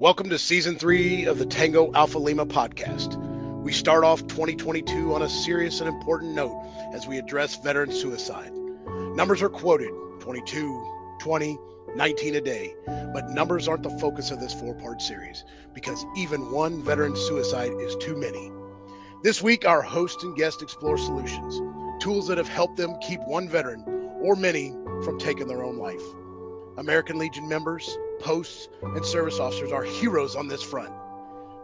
Welcome to Season 3 of the Tango Alpha Lima podcast. We start off 2022 on a serious and important note as we address veteran suicide. Numbers are quoted, 22, 20, 19 a day, but numbers aren't the focus of this four-part series because even one veteran suicide is too many. This week, our host and guest explore solutions, tools that have helped them keep one veteran or many from taking their own life. American Legion members, posts, and service officers are heroes on this front.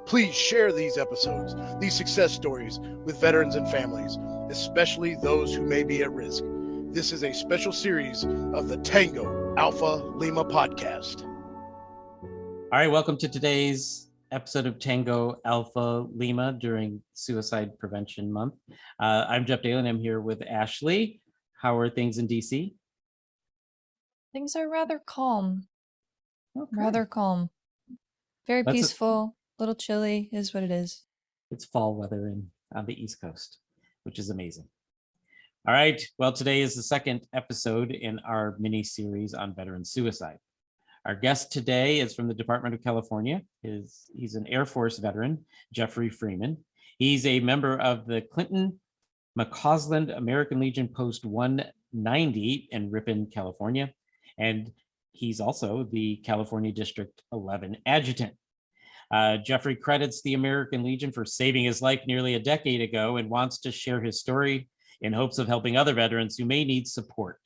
Please share these episodes, these success stories with veterans and families, especially those who may be at risk. This is a special series of the Tango Alpha Lima podcast. All right, welcome to today's episode of Tango Alpha Lima during Suicide Prevention Month. I'm Jeff Dalen. I'm here with Ashley. How are things in DC? Things are rather calm. Okay. Rather calm. Very peaceful. A little chilly is what it is. It's fall weather on the East Coast, which is amazing. All right. Well, today is the second episode in our mini series on veteran suicide. Our guest today is from the Department of California. He's an Air Force veteran, Jeffrey Freeman. He's a member of the Clinton McCausland American Legion Post 190 in Ripon, California. And he's also the California District 11 adjutant. Jeffrey credits the American Legion for saving his life nearly a decade ago and wants to share his story in hopes of helping other veterans who may need support.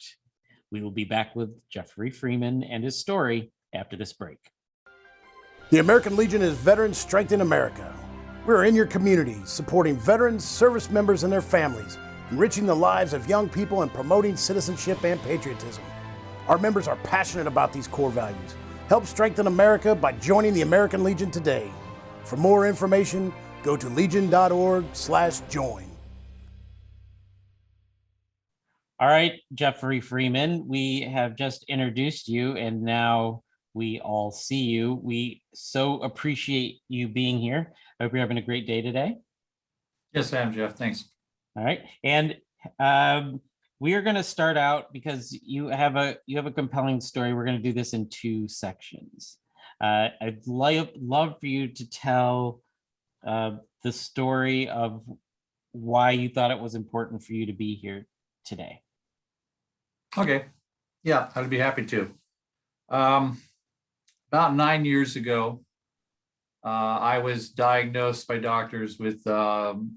We will be back with Jeffrey Freeman and his story after this break. The American Legion is Veterans Strengthen America. We're in your community, supporting veterans, service members, and their families, enriching the lives of young people and promoting citizenship and patriotism. Our members are passionate about these core values. Help strengthen America by joining the American Legion today. For more information, go to legion.org/join. All right, Jeffrey Freeman, we have just introduced you and now we all see you. We so appreciate you being here. I hope you're having a great day today. Yes, I am, Jeff. Thanks. All right. And we are going to start out because you have a compelling story. We're going to do this in two sections. I'd love for you to tell the story of why you thought it was important for you to be here today. Okay. Yeah, I'd be happy to. About 9 years ago, I was diagnosed by doctors with, on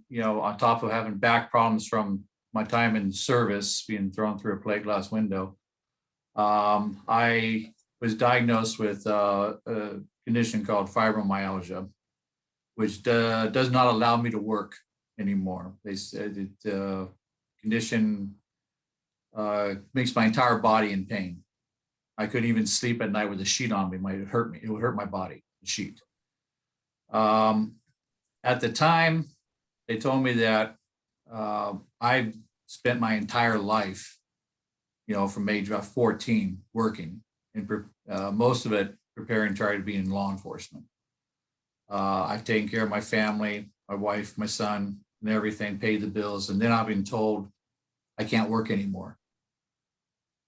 top of having back problems from my time in service, being thrown through a plate glass window. I was diagnosed with a condition called fibromyalgia, which does not allow me to work anymore. They said the condition makes my entire body in pain. I couldn't even sleep at night with a sheet on me. It might hurt me. It would hurt my body, the sheet. At the time, they told me that I spent my entire life, from age about 14 working, and most of it preparing to try to be in law enforcement. I've taken care of my family, my wife, my son, and everything, paid the bills, and then I've been told I can't work anymore.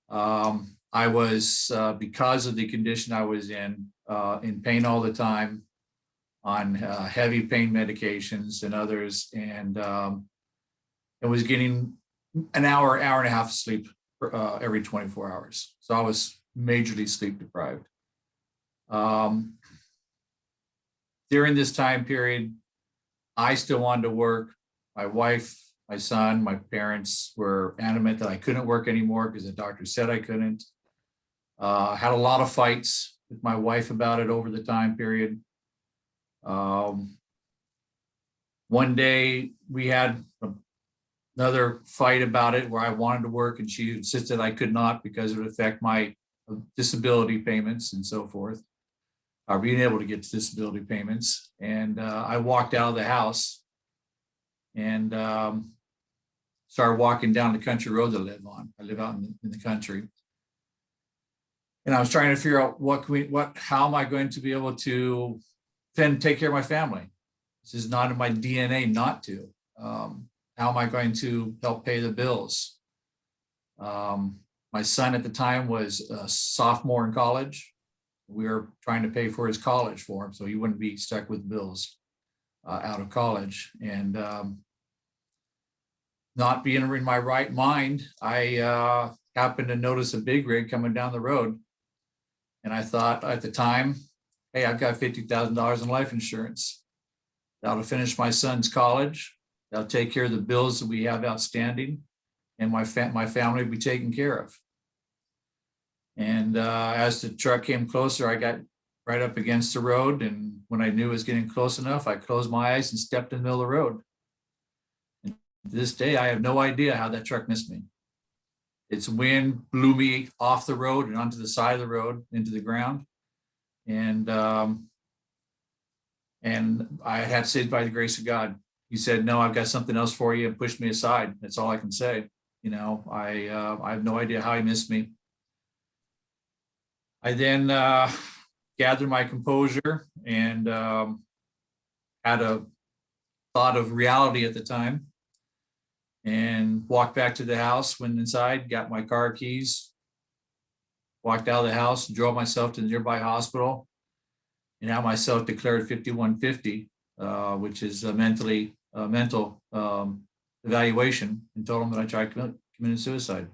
I was, because of the condition I was in pain all the time, on heavy pain medications and others, and I was getting an hour and a half of sleep every 24 hours. So I was majorly sleep deprived. During this time period, I still wanted to work. My wife, my son, my parents were adamant that I couldn't work anymore because the doctor said I couldn't. I had a lot of fights with my wife about it over the time period. One day we had another fight about it where I wanted to work and she insisted I could not because it would affect my disability payments and so forth, or being able to get disability payments. And I walked out of the house and started walking down the country road that I live on. I live out in the country. And I was trying to figure out how am I going to be able to then take care of my family? This is not in my DNA not to. How am I going to help pay the bills? My son at the time was a sophomore in college. We were trying to pay for his college for him, so he wouldn't be stuck with bills out of college. And not being in my right mind, I happened to notice a big rig coming down the road. And I thought at the time, hey, I've got $50,000 in life insurance. That'll finish my son's college. That'll take care of the bills that we have outstanding, and my family will be taken care of. And as the truck came closer, I got right up against the road. And when I knew it was getting close enough, I closed my eyes and stepped in the middle of the road. And to this day, I have no idea how that truck missed me. Its wind blew me off the road and onto the side of the road into the ground. And I had to say, by the grace of God, he said, no, I've got something else for you, and pushed me aside. That's all I can say. You know, I have no idea how he missed me. I then gathered my composure and had a thought of reality at the time, and walked back to the house, went inside, got my car keys, walked out of the house, drove myself to the nearby hospital, and had myself declared 5150, which is a mental evaluation, and told them that I tried committing suicide.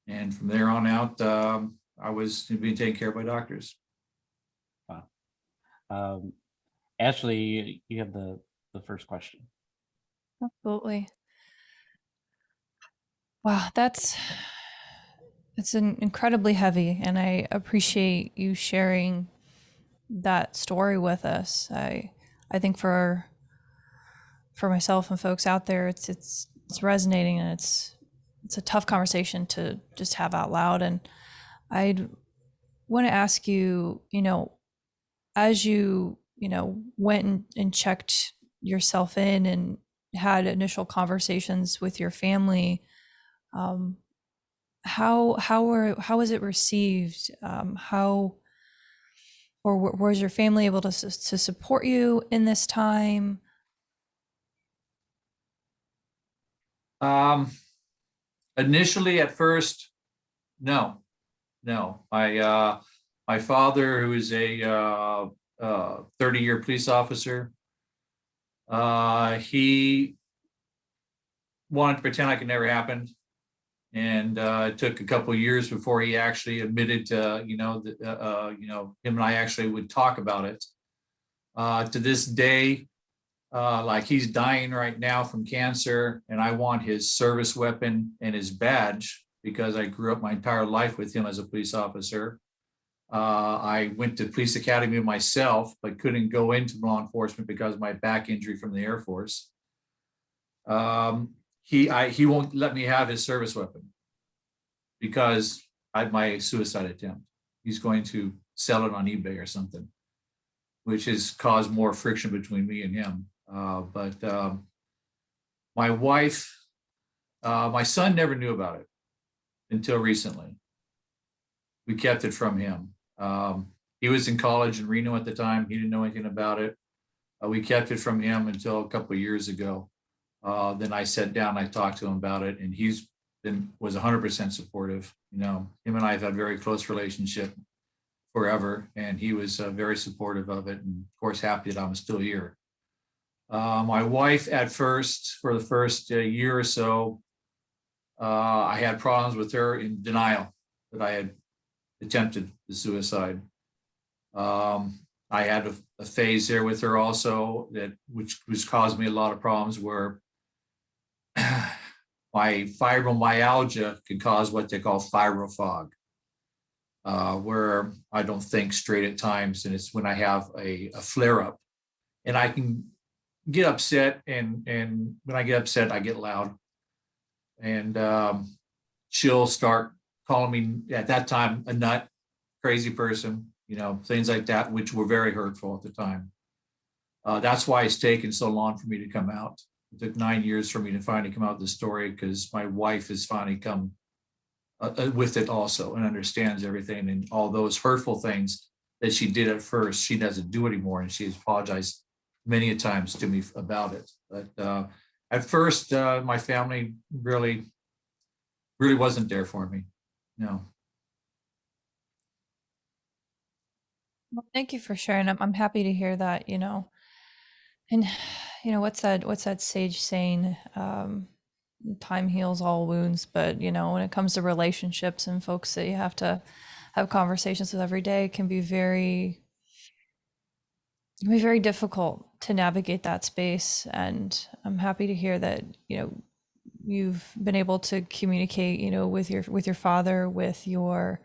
And from there on out, I was being taken care of by doctors. Wow. Ashley, you have the first question. Absolutely. Wow, it's incredibly heavy, and I appreciate you sharing that story with us. I think for myself and folks out there, it's resonating, and it's a tough conversation to just have out loud. And I'd want to ask you, as you went and checked yourself in and had initial conversations with your family, how was it received? Was your family able to support you in this time? Initially, at first, no. My father, who is a 30-year police officer, he wanted to pretend like it never happened. And it took a couple of years before he actually admitted to, him and I actually would talk about it. To this day, like he's dying right now from cancer, and I want his service weapon and his badge because I grew up my entire life with him as a police officer. I went to police academy myself, but couldn't go into law enforcement because of my back injury from the Air Force. He won't let me have his service weapon because I had my suicide attempt. He's going to sell it on eBay or something, which has caused more friction between me and him. But my wife, my son never knew about it until recently. We kept it from him. He was in college in Reno at the time. He didn't know anything about it. We kept it from him until a couple of years ago. Then I sat down, I talked to him about it, and was 100% supportive. Him and I have had a very close relationship forever, and he was very supportive of it, and of course happy that I'm still here. My wife, at first, for the first year or so, I had problems with her in denial that I had attempted the suicide. I had a phase there with her also which caused me a lot of problems where my fibromyalgia can cause what they call fibro where I don't think straight at times, and it's when I have a flare up, and I can get upset, and when I get upset, I get loud, and she'll start calling me at that time a nut, crazy person, things like that, which were very hurtful at the time. That's why it's taken so long for me to come out. It took 9 years for me to finally come out with the story, because my wife has finally come with it also and understands everything, and all those hurtful things that she did at first, she doesn't do anymore. And she has apologized many a times to me about it. But at first, my family really wasn't there for me. No. Well, thank you for sharing. I'm happy to hear that, and what's that sage saying? Time heals all wounds, but when it comes to relationships and folks that you have to have conversations with every day, it can be very difficult to navigate that space. And I'm happy to hear that, you've been able to communicate, with your father, with your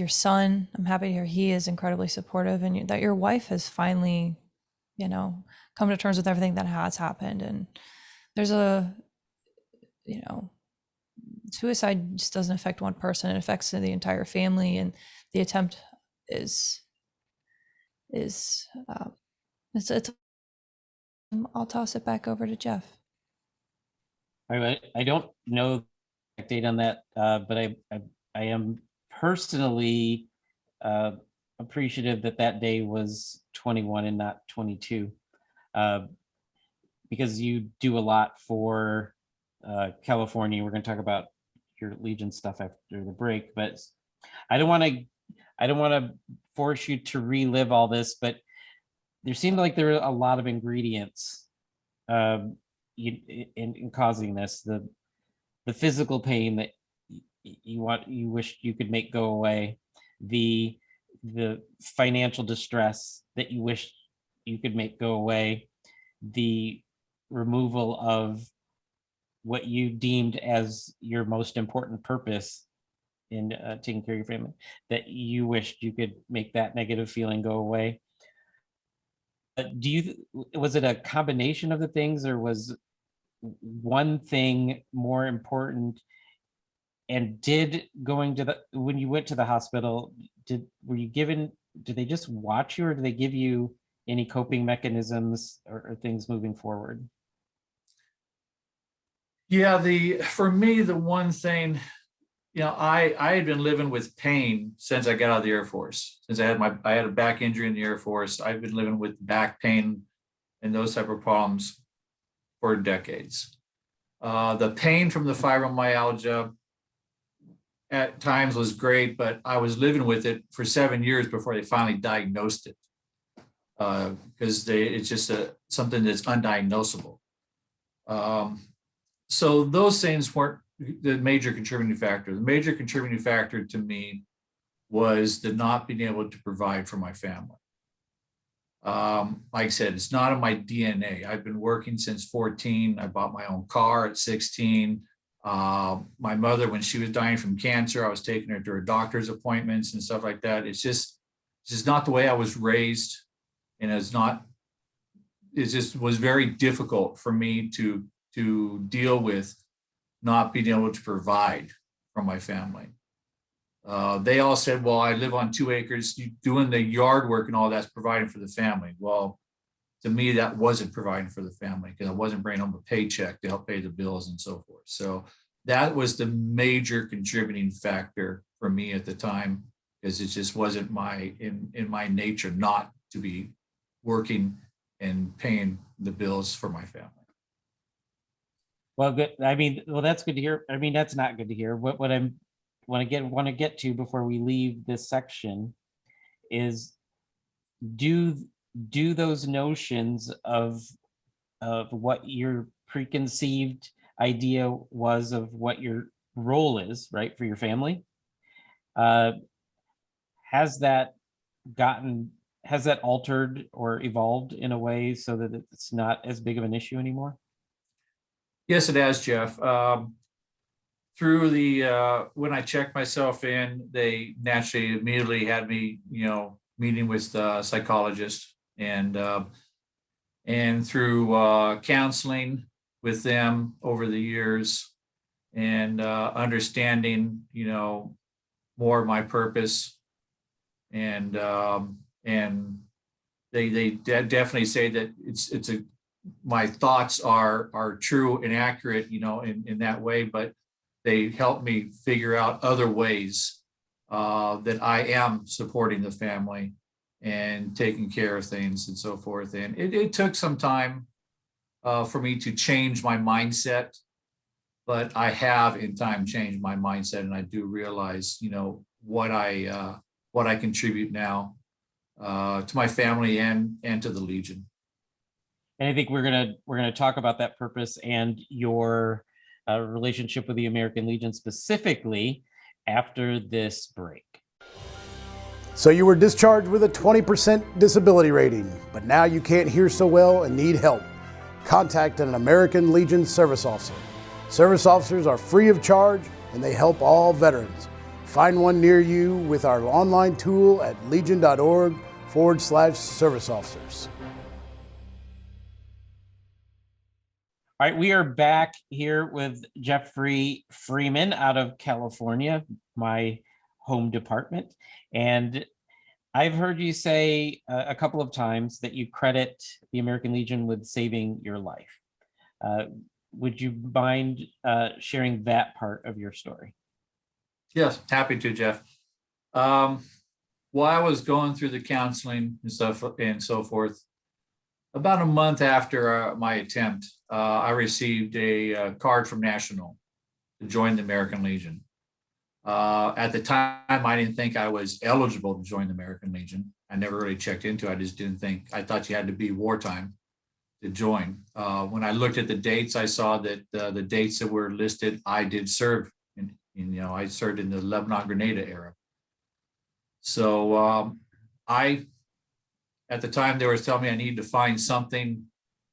son. I'm happy to hear he is incredibly supportive, and that your wife has finally, come to terms with everything that has happened. And there's you know, suicide just doesn't affect one person; it affects the entire family. And the attempt is is it's. I'll toss it back over to Jeff. I don't know the exact date on that, but I am personally appreciative that that day was 21 and not 22, because you do a lot for California. We're going to talk about your Legion stuff after the break, but I don't want to force you to relive all this, but there seemed like there were a lot of ingredients in causing this. The physical pain that you wish you could make go away, the financial distress that you wish you could make go away, the removal of what you deemed as your most important purpose in taking care of your family, that you wished you could make that negative feeling go away. Was it a combination of the things, or was one thing more important? And when you went to the hospital, did they just watch you, or did they give you any coping mechanisms or things moving forward? Yeah, for me, the one thing, I had been living with pain since I got out of the Air Force. Since I had a back injury in the Air Force, I've been living with back pain and those type of problems for decades. The pain from the fibromyalgia at times was great, but I was living with it for 7 years before they finally diagnosed it, because it's just something that's undiagnosable. So those things weren't the major contributing factor. The major contributing factor to me was the not being able to provide for my family. Like I said, it's not in my DNA. I've been working since 14. I bought my own car at 16. My mother, when she was dying from cancer, I was taking her to her doctor's appointments and stuff like that. It's just not the way I was raised. And it just was very difficult for me to deal with not being able to provide for my family. They all said, well, I live on 2 acres, doing the yard work and all that's providing for the family. Well, to me, that wasn't providing for the family, because I wasn't bringing home a paycheck to help pay the bills and so forth. So that was the major contributing factor for me at the time, because it just wasn't in my nature not to be working and paying the bills for my family. Well, good. I mean, well, that's good to hear. I mean, that's not good to hear. What I want to get to before we leave this section is, do those notions of what your preconceived idea was of what your role is, right, for your family, has that altered or evolved in a way so that it's not as big of an issue anymore? Yes, it has, Jeff. Through when I checked myself in, they naturally immediately had me, meeting with the psychologist, and through counseling with them over the years, and understanding, more of my purpose, and they definitely say that my thoughts are true and accurate, in that way, but they help me figure out other ways that I am supporting the family and taking care of things and so forth. And it took some time for me to change my mindset, but I have in time changed my mindset, and I do realize, what I contribute now to my family and to the Legion. And I think we're gonna talk about that purpose and your relationship with the American Legion specifically after this break. So you were discharged with a 20% disability rating, but now you can't hear so well and need help. Contact an American Legion service officer. Service officers are free of charge and they help all veterans. Find one near you with our online tool at legion.org/service officers. All right, we are back here with Jeffrey Freeman out of California, my home department. And I've heard you say a couple of times that you credit the American Legion with saving your life. Would you mind sharing that part of your story? Yes, happy to, Jeff. While I was going through the counseling and stuff and so forth, about a month after my attempt, I received a card from National to join the American Legion. At the time, I didn't think I was eligible to join the American Legion. I never really checked into it. I just didn't think, I thought you had to be wartime to join. When I looked at the dates, I saw that the dates that were listed, I did serve I served in the Lebanon Grenada era. So at the time, they were telling me I needed to find something,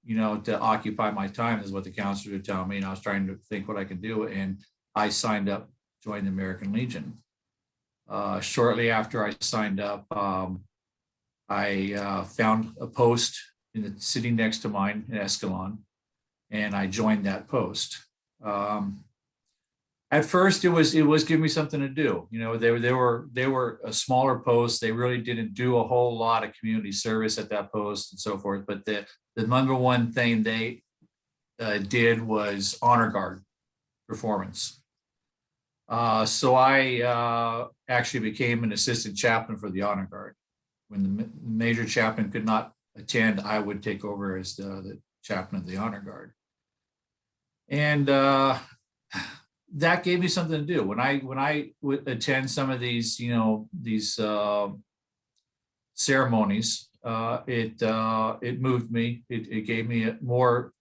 to occupy my time, is what the counselor would tell me. And I was trying to think what I could do. And I signed up, joined the American Legion. Shortly after I signed up, I found a post in the city next to mine in Escalon, and I joined that post. At first, it was giving me something to do. They were a smaller post. They really didn't do a whole lot of community service at that post and so forth. But the number one thing they did was honor guard performance. So I actually became an assistant chaplain for the honor guard. When the major chaplain could not attend, I would take over as the chaplain of the honor guard. And that gave me something to do. When I would attend some of these, these ceremonies, it moved me. It gave me more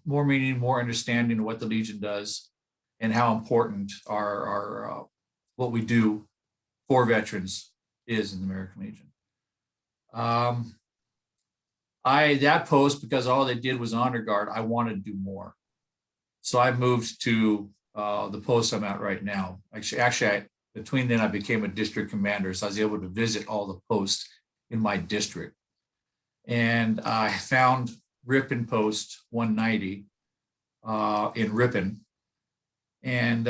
meaning, more understanding of what the Legion does and how important our what we do for veterans is in the American Legion. That post, because all they did was honor guard, I wanted to do more. So I moved to the post I'm at right now. Actually, between then I became a district commander, so I was able to visit all the posts in my district. And I found Ripon Post 190 in Ripon. And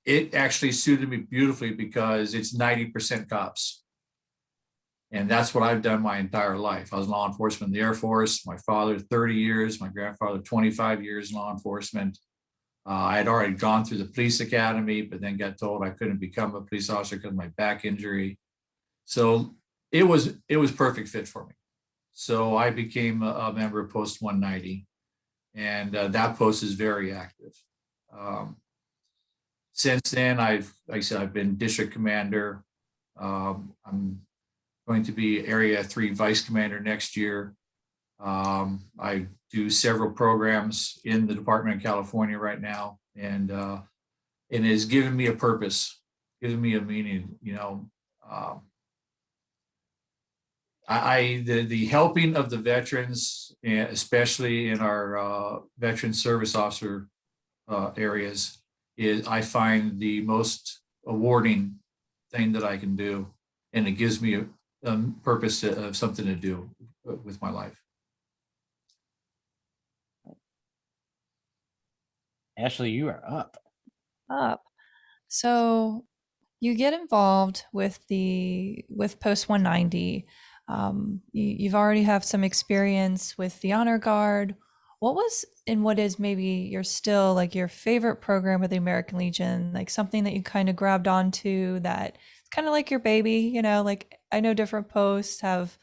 it actually suited me beautifully because it's 90% cops. And that's what I've done my entire life. I was law enforcement in the Air Force. My father, 30 years, my grandfather, 25 years in law enforcement. I had already gone through the police academy, but then got told I couldn't become a police officer because of my back injury. So it was perfect fit for me. So I became a member of Post 190, and that post is very active. Since then, like I said, I've been district commander. I'm going to be Area 3 Vice Commander next year. I do several programs in the Department of California right now, and it has given me a purpose, given me a meaning. The helping of the veterans, especially in our veteran service officer areas, is I find the most rewarding thing that I can do, and it gives me a purpose of something to do with my life. Ashley, you are up. So you get involved with Post 190. You've already have some experience with the Honor Guard. What was and what is maybe your favorite program with the American Legion, like something that you kind of grabbed onto that it's kind of like your baby, like I know different posts have,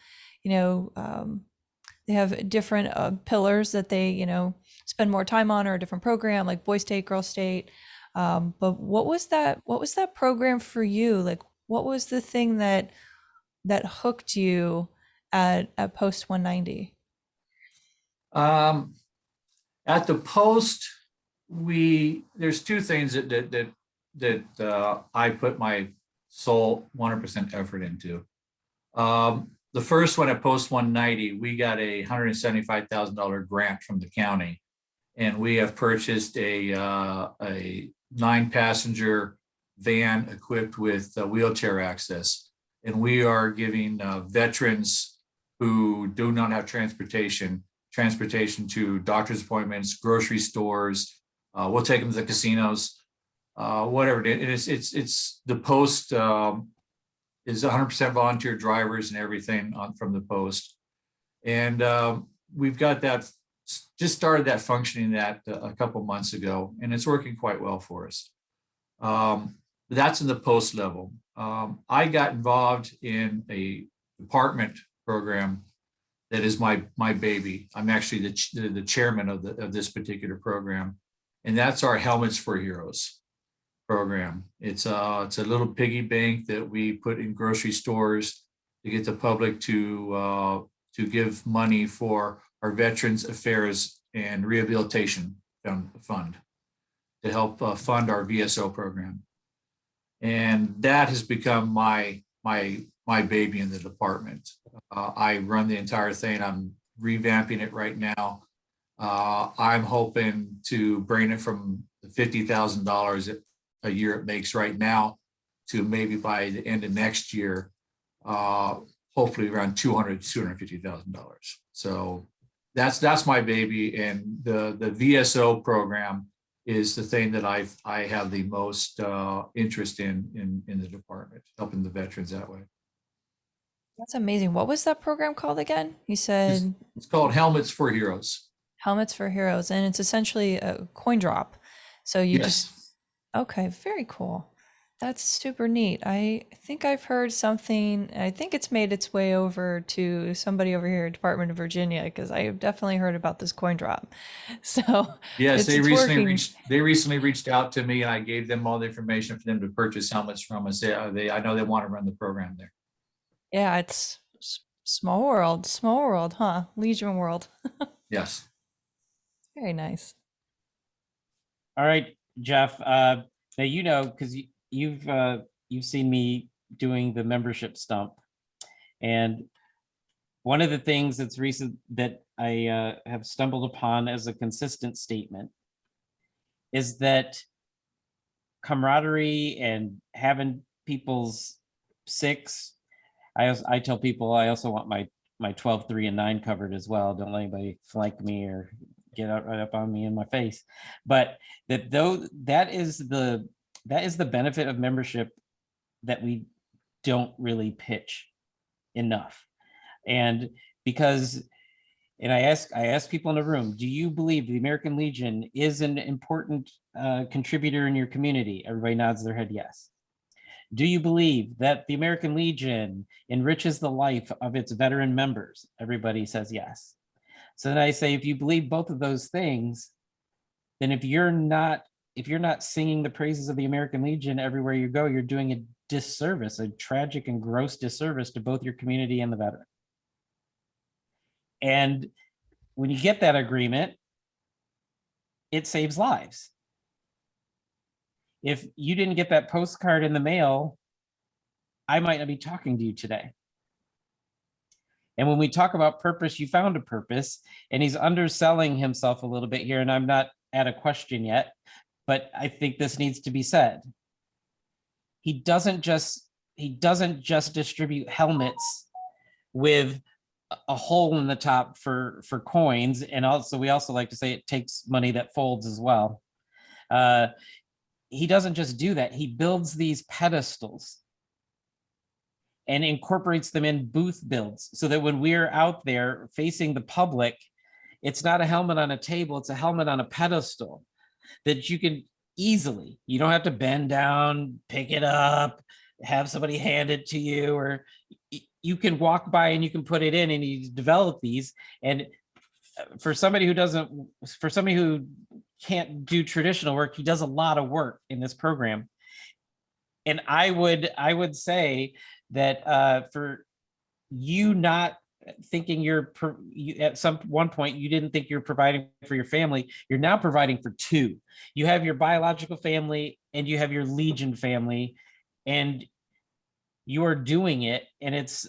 they have different pillars that they, spend more time on, or a different program like Boy State, Girl State. But what was that program for you? Like, what was the thing that that hooked you at Post 190? At the post, there's two things that I put my sole 100% effort into. The first one at Post 190, we got a $175,000 grant from the county, and we have purchased a 9-passenger van equipped with wheelchair access, and we are giving veterans who do not have transportation to doctor's appointments, grocery stores. We'll take them to the casinos, whatever it is. It's the post is 100% volunteer drivers and everything from the post. And we've got that, just started that functioning that a couple months ago, and it's working quite well for us. That's in the post level. I got involved in a department program that is my baby. I'm actually the chairman of this particular program, and that's our Helmets for Heroes program. It's a little piggy bank that we put in grocery stores to get the public to give money for our Veterans Affairs and Rehabilitation Fund to help fund our VSO program, and that has become my baby in the department. I run the entire thing. I'm revamping it right now. I'm hoping to bring it from the $50,000 a year it makes right now to maybe by the end of next year, hopefully around $250,000. So that's my baby, and the VSO program is the thing that I have the most interest in the department, helping the veterans that way. That's amazing. What was that program called again? You said it's called Helmets for Heroes. Helmets for Heroes, and it's essentially a coin drop. So you just, okay, very cool. That's super neat. I think I've heard something, I think it's made its way over to somebody over here at Department of Virginia, because I have definitely heard about this coin drop. So yes, they recently reached out to me, and I gave them all the information for them to purchase helmets from us. I know they want to run the program there. Yeah, it's small world, huh? Legion world. Yes. Very nice. All right, Jeff. Now you know, because you've seen me doing the membership stump, and one of the things that's recent that I have stumbled upon as a consistent statement is that camaraderie and having people's six. I tell people I also want my 12, 3, and 9 covered as well. Don't let anybody flank me or get out right up on me in my face. But that is the benefit of membership that we don't really pitch enough. And I ask people in the room, do you believe the American Legion is an important contributor in your community? Everybody nods their head yes. Do you believe that the American Legion enriches the life of its veteran members? Everybody says yes. So then I say, if you believe both of those things, then if you're not singing the praises of the American Legion everywhere you go, you're doing a disservice, a tragic and gross disservice to both your community and the veteran. And when you get that agreement, it saves lives. If you didn't get that postcard in the mail, I might not be talking to you today. And when we talk about purpose, you found a purpose, and he's underselling himself a little bit here, and I'm not at a question yet, but I think this needs to be said. He doesn't just distribute helmets with a hole in the top for coins, and also we also like to say it takes money that folds as well. He doesn't just do that. He builds these pedestals and incorporates them in booth builds so that when we're out there facing the public, it's not a helmet on a table, it's a helmet on a pedestal that you can easily, you don't have to bend down, pick it up, have somebody hand it to you, or you can walk by and you can put it in, and you develop these. And for somebody who can't do traditional work, he does a lot of work in this program. And I would say that for you not thinking at one point you didn't think you're providing for your family. You're now providing for two. You have your biological family and you have your Legion family, and you are doing it, and it's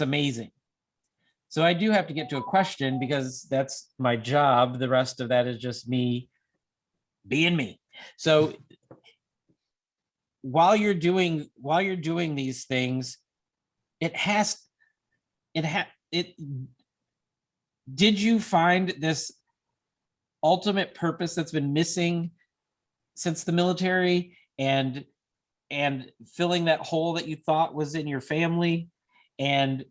amazing. So I do have to get to a question because that's my job. The rest of that is just me being me. So while you're doing these things, did you find this ultimate purpose that's been missing since the military, and filling that hole that you thought was in your family, and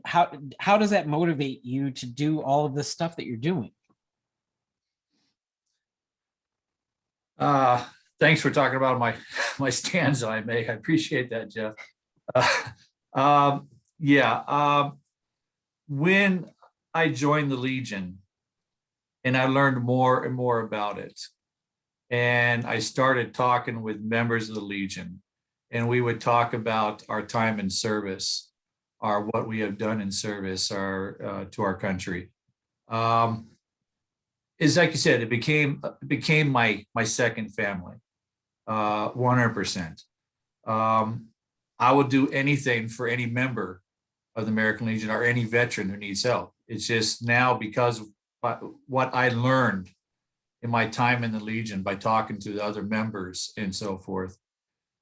how does that motivate you to do all of this stuff that you're doing? Thanks for talking about my stands I make. I appreciate that, Jeff. When I joined the Legion and I learned more and more about it, and I started talking with members of the Legion, and we would talk about our time in service, what we have done in service, to our country. Is like you said, it became my second family, 100%. I would do anything for any member of the American Legion or any veteran who needs help. It's just now, because of what I learned in my time in the Legion by talking to the other members and so forth,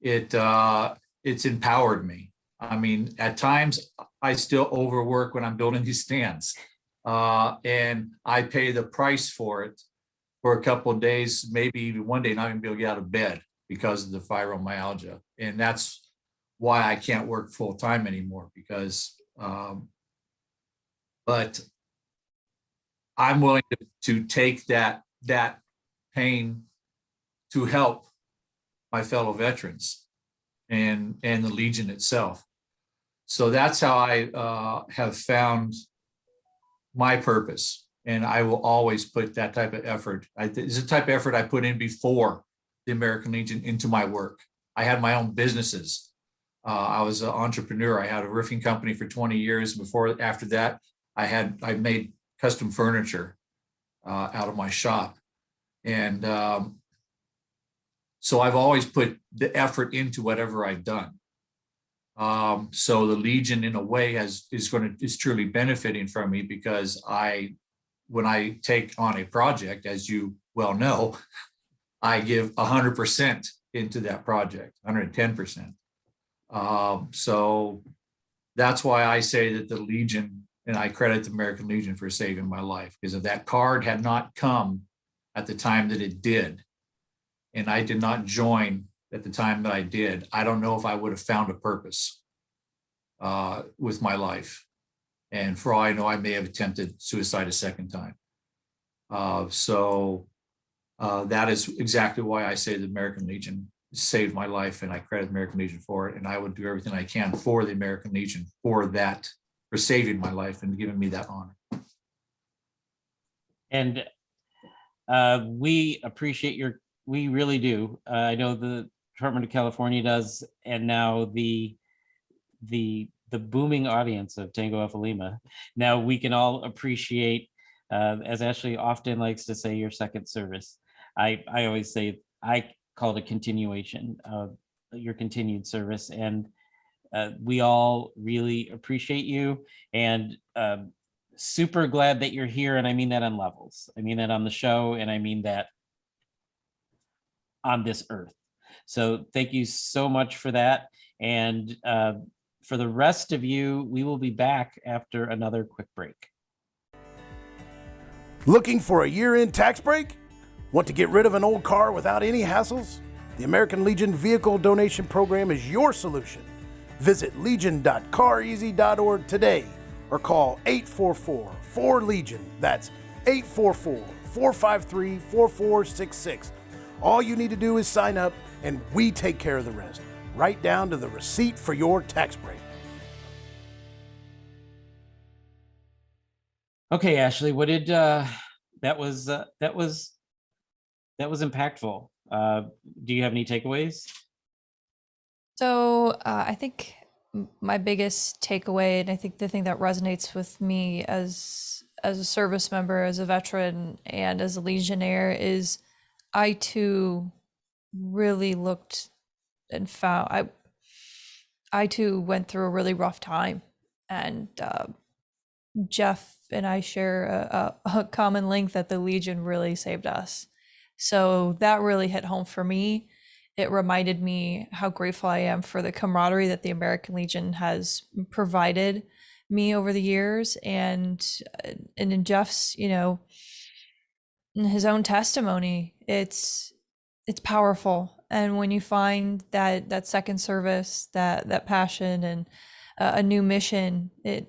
it's empowered me. I mean, at times I still overwork when I'm building these stands, and I pay the price for it for a couple of days, maybe even one day, not even be able to get out of bed because of the fibromyalgia. And that's why I can't work full time anymore, because, but I'm willing to take that pain to help my fellow veterans and the Legion itself. So that's how I have found my purpose. And I will always put that type of effort. It's the type of effort I put in before the American Legion into my work. I had my own businesses. I was an entrepreneur. I had a roofing company for 20 years. After that, I made custom furniture out of my shop. And so I've always put the effort into whatever I've done. So the Legion, in a way, is truly benefiting from me, because when I take on a project, as you well know, I give 100% into that project, 110%. So that's why I say that the Legion, and I credit the American Legion for saving my life, because if that card had not come at the time that it did, and I did not join at the time that I did, I don't know if I would have found a purpose with my life. And for all I know, I may have attempted suicide a second time. So that is exactly why I say the American Legion saved my life, and I credit the American Legion for it. And I would do everything I can for the American Legion for saving my life and giving me that honor. And we appreciate we really do. I know the Department of California does, and now the booming audience of Tango Alpha Lima. Now we can all appreciate, as Ashley often likes to say, your second service. I always say, I call it a continuation of your continued service. And we all really appreciate you, and super glad that you're here. And I mean that on levels. I mean that on the show, and I mean that on this earth. So thank you so much for that. And for the rest of you, we will be back after another quick break. Looking for a year-end tax break? Want to get rid of an old car without any hassles? The American Legion Vehicle Donation Program is your solution. Visit legion.careasy.org today, or call 844-4LEGION. That's 844-453-4466. All you need to do is sign up, and we take care of the rest, right down to the receipt for your tax break. Okay, Ashley, what did that was impactful. Do you have any takeaways? So I think my biggest takeaway, and I think the thing that resonates with me as a service member, as a veteran, and as a Legionnaire, is I too really looked and found I too went through a really rough time, and Jeff and I share a common link that the Legion really saved us. So that really hit home for me. It reminded me how grateful I am for the camaraderie that the American Legion has provided me over the years, and in Jeff's, in his own testimony, it's powerful. And when you find that second service, that passion, and a new mission, it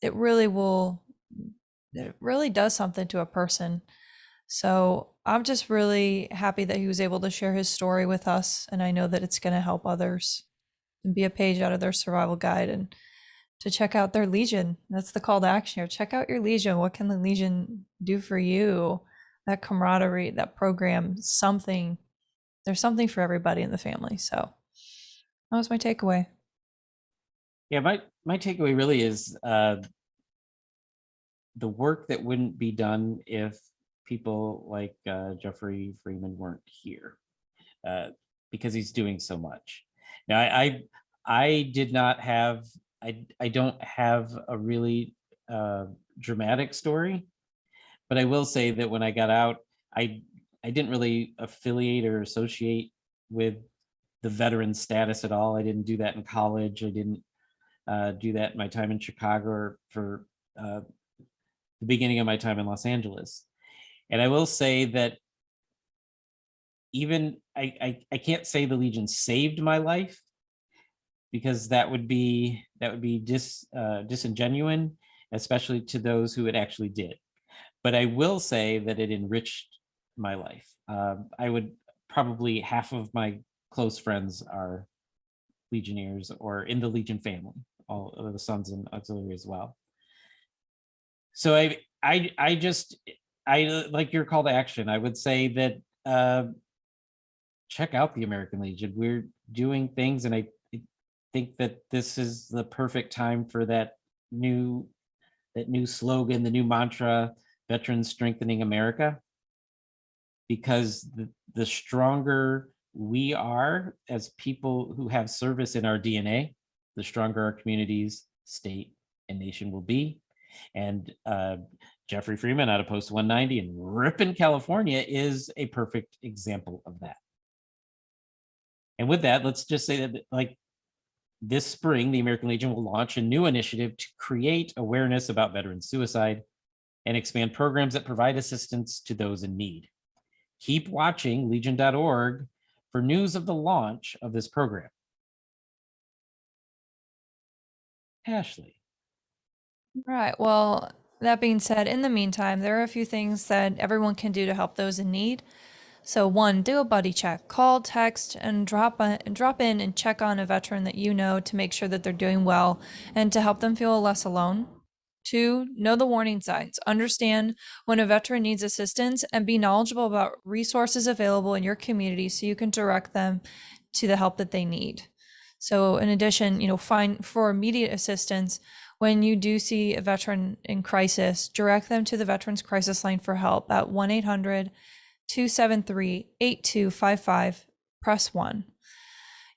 really does something to a person. So I'm just really happy that he was able to share his story with us, and I know that it's going to help others and be a page out of their survival guide, and to check out their Legion. That's the call to action here. Check out your Legion. What can the Legion do for you? That camaraderie, that program, something. There's something for everybody in the family. So that was my takeaway. Yeah, my takeaway really is the work that wouldn't be done if people like Jeffrey Freeman weren't here, because he's doing so much. Now, I did not have, I don't have a really dramatic story, but I will say that when I got out, I didn't really affiliate or associate with the veteran status at all. I didn't do that in college. I didn't do that in my time in Chicago, or for the beginning of my time in Los Angeles. And I will say that even I can't say the Legion saved my life, because that would be disingenuous, especially to those who it actually did. But I will say that it enriched my life. I would probably, half of my close friends are Legionnaires or in the Legion family, all of the sons and auxiliary as well. So I like your call to action. I would say that check out the American Legion. We're doing things, and I think that this is the perfect time for that new slogan, the new mantra, Veterans Strengthening America, because the stronger we are as people who have service in our DNA, the stronger our communities, state, and nation will be. And Jeffrey Freeman out of Post 190 in Ripon, California is a perfect example of that. And with that, let's just say that, like, this spring, the American Legion will launch a new initiative to create awareness about veteran suicide and expand programs that provide assistance to those in need. Keep watching legion.org for news of the launch of this program. Ashley. Right. Well, that being said, in the meantime, there are a few things that everyone can do to help those in need. So 1, do a buddy check. Call, text, and drop in and check on a veteran that you know to make sure that they're doing well and to help them feel less alone. 2, know the warning signs. Understand when a veteran needs assistance and be knowledgeable about resources available in your community so you can direct them to the help that they need. So in addition, find for immediate assistance, when you do see a veteran in crisis, direct them to the Veterans Crisis Line for help at 1-800-273-8255, press 1.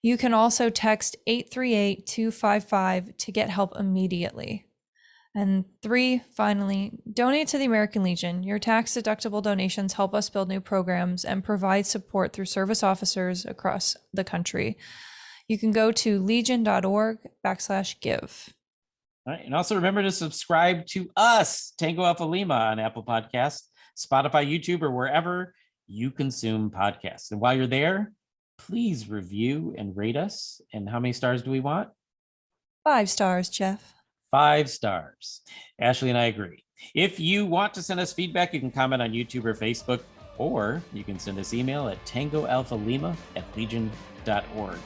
You can also text 838-255 to get help immediately. And 3, finally, donate to the American Legion. Your tax-deductible donations help us build new programs and provide support through service officers across the country. You can go to legion.org/give. All right. And also remember to subscribe to us, Tango Alpha Lima, on Apple Podcasts, Spotify, YouTube, or wherever you consume podcasts. And while you're there, please review and rate us. And how many stars do we want? 5 stars, Jeff. 5 stars. Ashley and I agree. If you want to send us feedback, you can comment on YouTube or Facebook, or you can send us email at tangoalphalima@legion.org.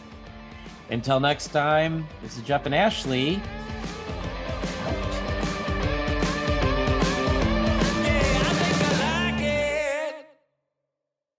Until next time, this is Jeff and Ashley.